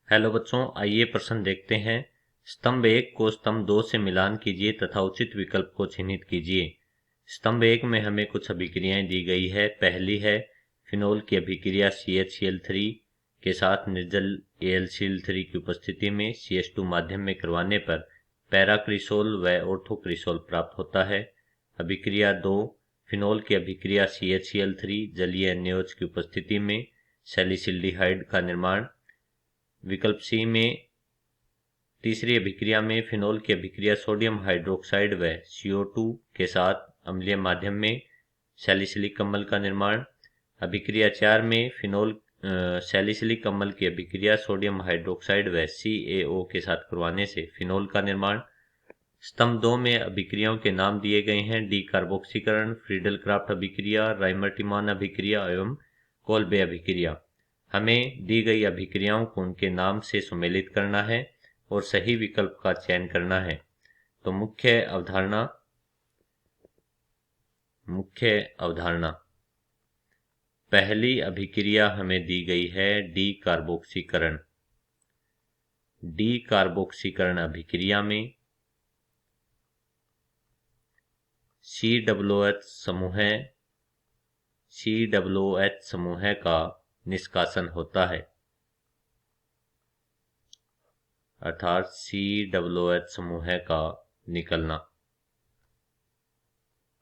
Hello बच्चों, आइए प्रश्न देखते हैं। स्तंभ 1 को स्तंभ 2 से मिलान कीजिए तथा उचित विकल्प को चिन्हित कीजिए। स्तंभ 1 में हमें कुछ अभिक्रियाएं दी गई है। पहली है फिनोल की अभिक्रिया CH Cl3 के साथ निर्जल AlCl3 की उपस्थिति में CH2 माध्यम में करवाने पर पैराक्रिसोल व ऑर्थोक्रिसोल प्राप्त होता है। अभिक्रिया 2, फिनोल की अभिक्रिया CHCl3 जलीय NaOH की उपस्थिति में सैलिसिल्डिहाइड का निर्माण। विकल्प सी में तीसरी अभिक्रिया में फिनोल की अभिक्रिया सोडियम हाइड्रोक्साइड व CO2 के साथ अम्लीय माध्यम में सैलिसिलिक अम्ल का निर्माण। अभिक्रिया 4 में फिनोल सैलिसिलिक अम्ल की अभिक्रिया सोडियम हाइड्रोक्साइड व CaO के साथ करवाने से फिनोल का निर्माण। स्तंभ 2 में अभिक्रियाओं के नाम दिए गए हैं। डी कार्बोक्सीकरण, फ्रीडल क्राफ्ट अभिक्रिया, राइमर्टिमान अभिक्रिया एवं कोल्बे अभिक्रिया। हमें दी गई अभिक्रियाओं को उनके नाम से सुमेलित करना है और सही विकल्प का चयन करना है। तो मुख्य अवधारणा पहली अभिक्रिया हमें दी गई है डी कार्बोक्सीकरण। डी कार्बोक्सीकरण अभिक्रिया में COOH समूह का निष्कासन होता है, अर्थात COOH समूह का निकलना।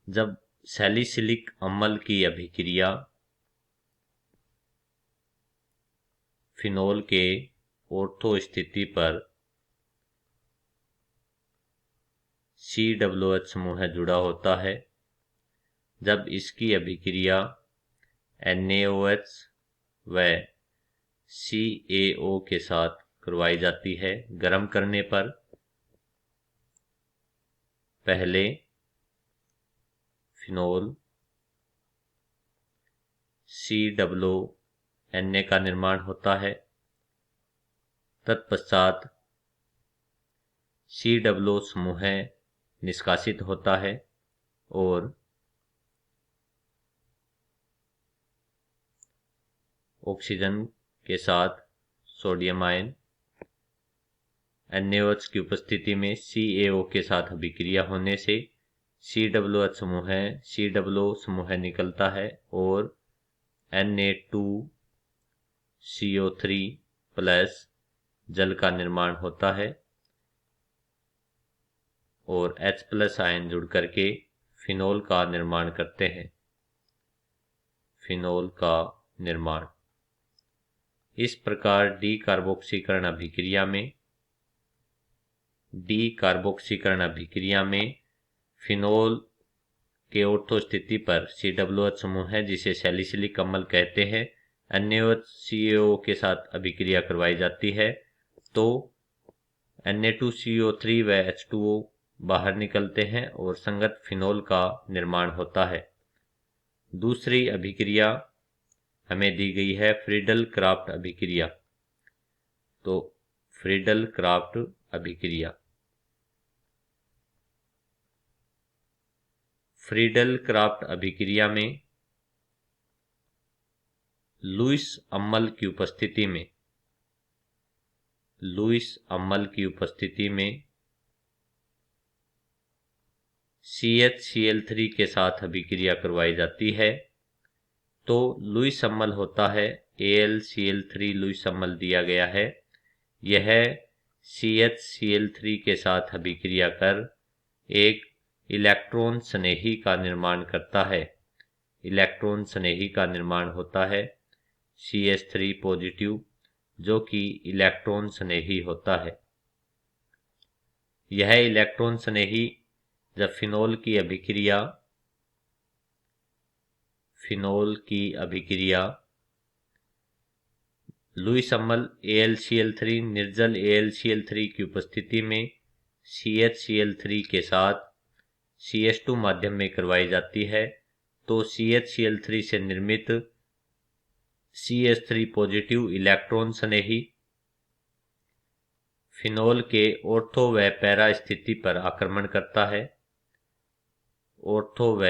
जब सैलिसिलिक अम्ल की अभिक्रिया फिनोल के ऑर्थो स्थिति पर COOH समूह जुड़ा होता है, जब इसकी अभिक्रिया NaOH व CaO के साथ करवाई जाती है, गर्म करने पर पहले फिनोल COONA का निर्माण होता है, तत्पश्चात COO समूह निष्कासित होता है और ऑक्सीजन के साथ सोडियम आयन NaOH की उपस्थिति में CaO के साथ अभिक्रिया होने से COOH समूह निकलता है और Na2CO3 प्लस जल का निर्माण होता है और H प्लस आयन जुड़ करके फिनोल का निर्माण करते हैं। फिनोल का निर्माण इस प्रकार डी कार्बोक्सीकरण अभिक्रिया में फिनोल के ऑर्थो स्थिति पर COOH समूह है, जिसे सैलिसिलिक अम्ल कहते हैं, NaOH CaO के साथ अभिक्रिया करवाई जाती है तो Na2CO3 व H2O बाहर निकलते हैं और संगत फिनोल का निर्माण होता है। दूसरी अभिक्रिया हमें दी गई है फ्रीडल क्राफ्ट अभिक्रिया। तो फ्रीडल क्राफ्ट अभिक्रिया में लुईस अम्ल की उपस्थिति में CHCl3 के साथ अभिक्रिया करवाई जाती है तो लुईस अम्ल होता है AlCl3 लुईस अम्ल दिया गया है। यह CHCl3 के साथ अभिक्रिया कर एक इलेक्ट्रॉन स्नेही का निर्माण करता है। इलेक्ट्रॉन स्नेही का निर्माण होता है CH3 पॉजिटिव, जो कि इलेक्ट्रॉन स्नेही होता है। यह इलेक्ट्रॉन स्नेही जब फिनोल की अभिक्रिया लुईस अम्ल AlCl3 निर्जल AlCl3 की उपस्थिति में CHCl3 के साथ CH2 माध्यम में करवाई जाती है तो CHCl3 से निर्मित CH3 पॉजिटिव इलेक्ट्रॉन स्नेही फिनोल के ऑर्थो व पैरा स्थिति पर आक्रमण करता है। ऑर्थो व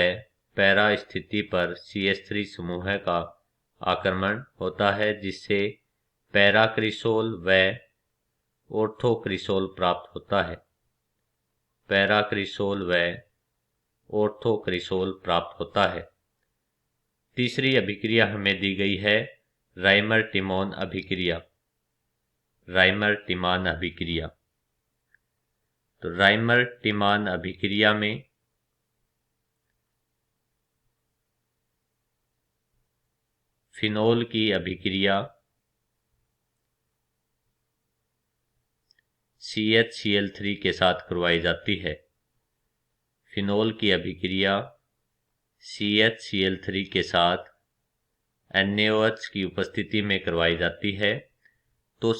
पैरा स्थिति पर CH3 समूह का आक्रमण होता है, जिससे पैराक्रिसोल व ऑर्थोक्रिसोल प्राप्त होता है। पैराक्रिसोल व ऑर्थोक्रिसोल प्राप्त होता है। तीसरी अभिक्रिया हमें दी गई है राइमर टिमोन अभिक्रिया। राइमर टिमान अभिक्रिया। तो राइमर टिमान अभिक्रिया में फिनोल की अभिक्रिया CHCl3 के साथ करवाई जाती है। फिनोल की अभिक्रिया CHCl3 के साथ NaOH की उपस्थिति में करवाई जाती है। तो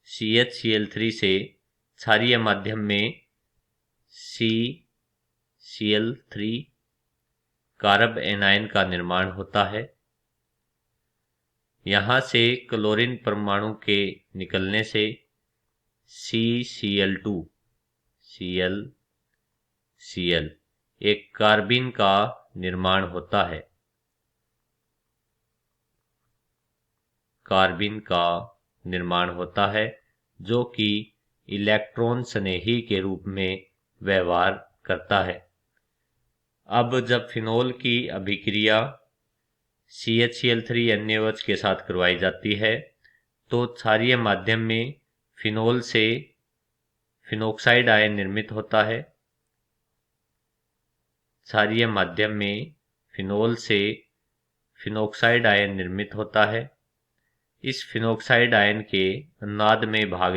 CHCl3 से क्षारीय माध्यम में CCl3 कारब एनायन का निर्माण होता है। यहाँ से क्लोरीन परमाणु के निकलने से CCl2 Cl एक कार्बिन का निर्माण होता है। कार्बिन का निर्माण होता है जो कि इलेक्ट्रॉन स्नेही के रूप में व्यवहार करता है। अब जब फिनोल की अभिक्रिया CHCl3 NaOH के साथ करवाई जाती है तो क्षारीय माध्यम में फिनोल से फिनोक्साइड आयन निर्मित होता है। क्षारीय माध्यम में फिनोल से फिनोक्साइड आयन निर्मित होता है। इस फिनोक्साइड आयन के अनुनाद में भाग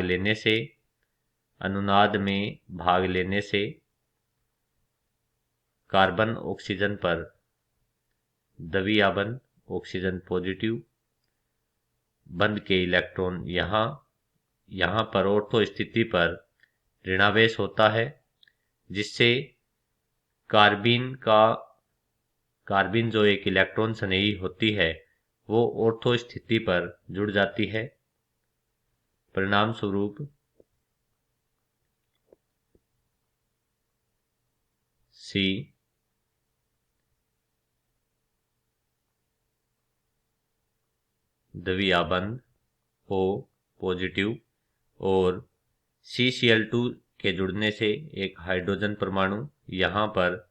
लेने से कार्बन ऑक्सीजन पर द्विआबंध ऑक्सीजन पॉजिटिव बंध के इलेक्ट्रॉन यहाँ पर ऑर्थो स्थिति पर ऋणावेश होता है, जिससे कार्बिन जो एक इलेक्ट्रॉन स्नेही होती है वो ऑर्थो स्थिति पर जुड़ जाती है। परिणाम स्वरूप C द्विआबंध O पॉजिटिव और CCl2 के जुड़ने से एक हाइड्रोजन परमाणु यहाँ पर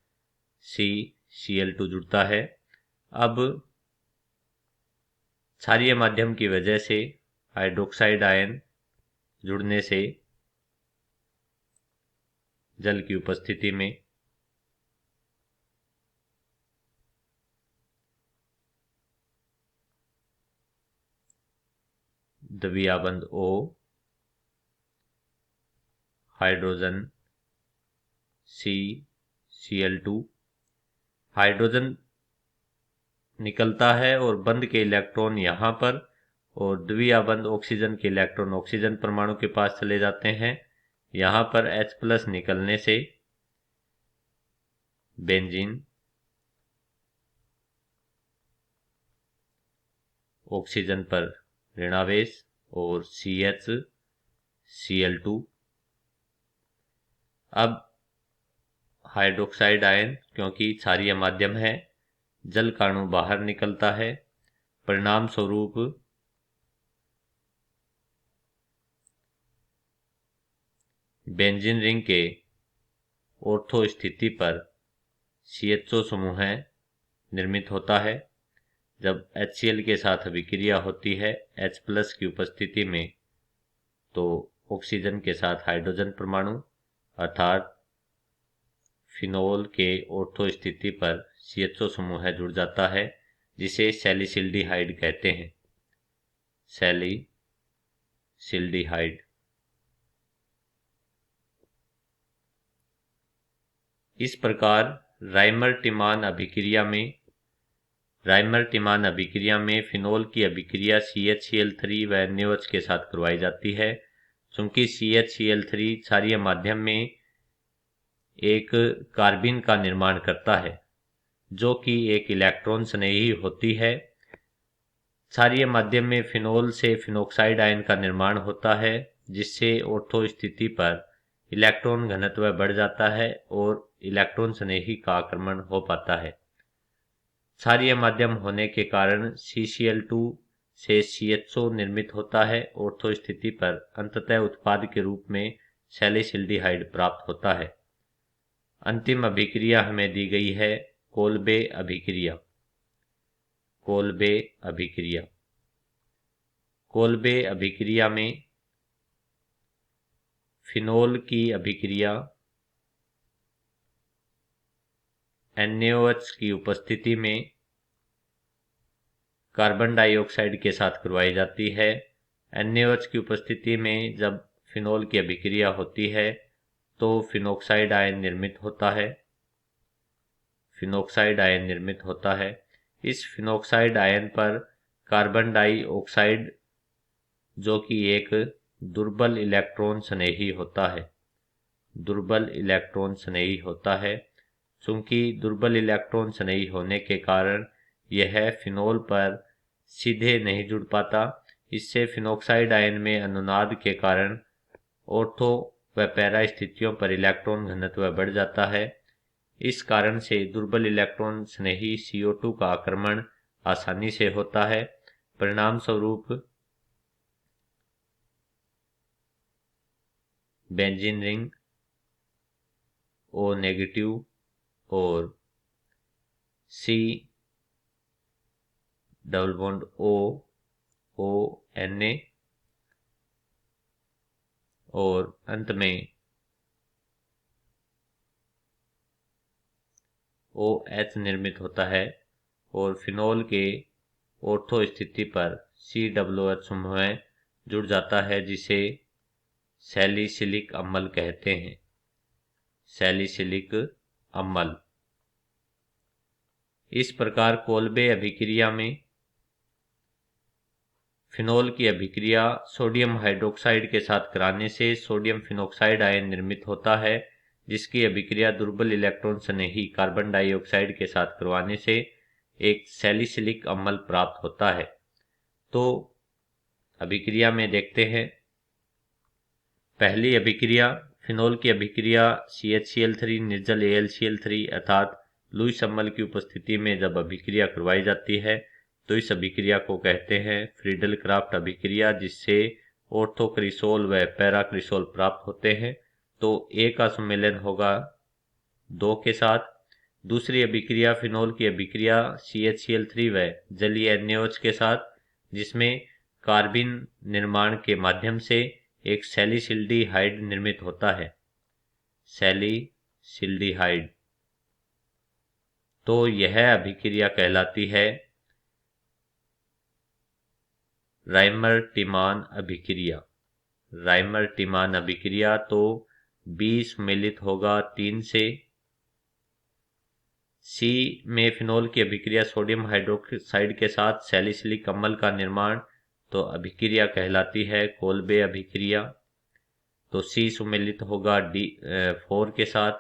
CCl2 जुड़ता है। अब क्षारीय माध्यम की वजह से हाइड्रोक्साइड आयन जुड़ने से जल की उपस्थिति में द्विआबंध O हाइड्रोजन CCl2 हाइड्रोजन निकलता है और बंध के इलेक्ट्रॉन यहाँ पर और द्विआबंध ऑक्सीजन के इलेक्ट्रॉन ऑक्सीजन परमाणु के पास चले जाते हैं। यहाँ पर H+ निकलने से बेंजीन ऑक्सीजन पर ऋणावेश और CHCl2। अब हाइड्रोक्साइड आयन क्योंकि क्षारीय माध्यम है जल का अणु बाहर निकलता है। परिणाम स्वरूप बेंजीन रिंग के ऑर्थो स्थिति पर CHO समूह निर्मित होता है। जब HCl के साथ अभिक्रिया होती है H+ की उपस्थिति में तो ऑक्सीजन के साथ हाइड्रोजन परमाणु अर्थात फिनोल के ऑर्थो स्थिति पर CHO समूह जुड़ जाता है, जिसे सैलिसिल्डिहाइड कहते हैं। सैलिसिल्डिहाइड। इस प्रकार राइमर टिमान अभिक्रिया में फिनोल की अभिक्रिया CHCl3 व NaOH के साथ करवाई जाती है। चूंकि CHCl3 क्षारीय माध्यम में एक कार्बिन का निर्माण करता है जो कि एक इलेक्ट्रॉन स्नेही होती है। क्षारीय माध्यम में फिनोल से फिनोक्साइड आयन का निर्माण होता है, जिससे ऑर्थो स्थिति पर इलेक्ट्रॉन घनत्व बढ़ जाता है और इलेक्ट्रॉन स्नेही का आक्रमण हो पाता है। क्षारीय माध्यम होने के कारण CCl2 से CHO निर्मित होता है। ऑर्थो स्थिति पर अंततः उत्पाद के रूप में सैलिसिल्डिहाइड प्राप्त होता है। अंतिम अभिक्रिया हमें दी गई है कोल्बे अभिक्रिया। कोल्बे अभिक्रिया। कोल्बे अभिक्रिया में फिनोल की अभिक्रिया NaOH की उपस्थिति में कार्बन डाइऑक्साइड के साथ करवाई जाती है। NaOH की उपस्थिति में जब फिनोल की अभिक्रिया होती है तो फिनोक्साइड आयन निर्मित होता है। फिनोक्साइड आयन निर्मित होता है। इस फिनोक्साइड आयन पर कार्बन डाइऑक्साइड, जो कि एक दुर्बल इलेक्ट्रॉन स्नेही होता है, दुर्बल इलेक्ट्रॉन स्नेही होता है। चूंकि दुर्बल इलेक्ट्रॉन स्नेही होने के कारण यह फिनोल पर सीधे नहीं जुड़ पाता। इससे फिनोक्साइड आयन में अनुनाद के कारण ऑर्थो व पैरा स्थितियों पर इलेक्ट्रॉन घनत्व बढ़ जाता है। इस कारण से दुर्बल इलेक्ट्रॉन स्नेही CO2 का आक्रमण आसानी से होता है। परिणाम स्वरूप बेंजीन रिंग O- और C डबल बॉन्ड ONA और अंत में OH निर्मित होता है और फिनोल के ऑर्थो स्थिति पर COOH समूह जुड़ जाता है, जिसे सैलिसिलिक अम्ल कहते हैं। सैलिसिलिक अम्ल। इस प्रकार कोल्बे अभिक्रिया में फिनोल की अभिक्रिया सोडियम हाइड्रोक्साइड के साथ कराने से सोडियम फिनोक्साइड आयन निर्मित होता है, जिसकी अभिक्रिया दुर्बल इलेक्ट्रॉन स्नेही कार्बन डाइऑक्साइड के साथ करवाने से एक सैलिसिलिक अम्ल प्राप्त होता है। तो अभिक्रिया में देखते हैं। पहली अभिक्रिया फिनोल की अभिक्रिया CHCl3 निर्जल AlCl3 अर्थात लुईस अम्ल की उपस्थिति में जब अभिक्रिया करवाई जाती है तो इस अभिक्रिया को कहते हैं फ्रीडल क्राफ्ट अभिक्रिया, जिससे ऑर्थोक्रिसोल व पैराक्रिसोल प्राप्त होते हैं। तो A का सम्मेलन होगा 2 के साथ। दूसरी अभिक्रिया फिनोल की अभिक्रिया CHCl3 व जलीय NaOH के साथ, जिसमें कार्बिन निर्माण के माध्यम से एक सैलिसिल्डिहाइड निर्मित होता है। सैलिसिल्डिहाइड। तो यह अभिक्रिया कहलाती है राइमर-टिमान अभिक्रिया। राइमर-टिमान अभिक्रिया। तो B सम्मिलित होगा 3 से। C में फिनोल की अभिक्रिया सोडियम हाइड्रोक्साइड के साथ सैलिसिलिक अम्ल का निर्माण, तो अभिक्रिया कहलाती है कोल्बे अभिक्रिया। तो C सम्मिलित होगा 4 के साथ।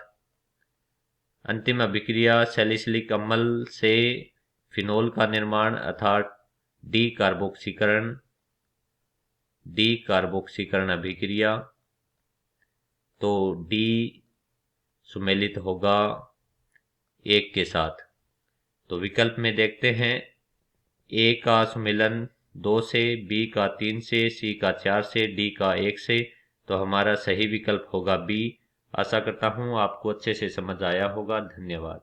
अंतिम अभिक्रिया सैलिसिलिक अम्ल से फिनोल का निर्माण अर्थात डी कार्बोक्सीकरण अभिक्रिया। तो D सम्मिलित होगा 1 के साथ। तो विकल्प में देखते हैं A का सम्मिलन 2 से, B का 3 से, C का 4 से, D का 1 से। तो हमारा सही विकल्प होगा B। आशा करता हूँ आपको अच्छे से समझ आया होगा। धन्यवाद।